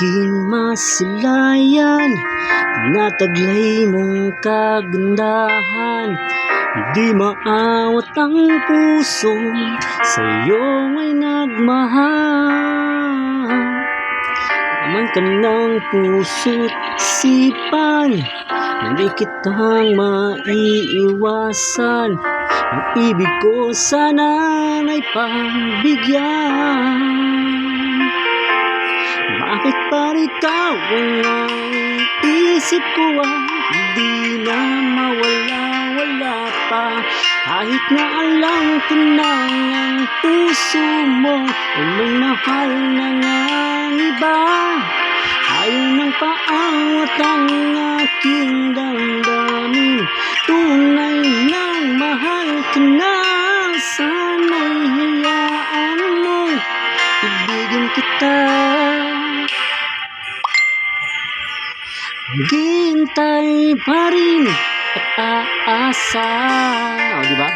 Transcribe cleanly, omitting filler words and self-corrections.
aking masilayan, tinataglay mong kagandahan. Di maawat ang puso, sa'yo ay nagmahal. Naman ka ng puso't isipan, hindi kitang maiiwasan. Ang ibig ko sana ay pagbigyan. Bakit pa ikaw ang isip ko hindi na mawala-wala pa? Kahit na alam ko na ang puso mo ay may mahal na ngang iba. Ayaw nang paawat ang aking damdamin, tunay nang mahal ka na. Sana'y hayaan mo, ibigin kita. Maghihintay pa rin at aasa. O, diba?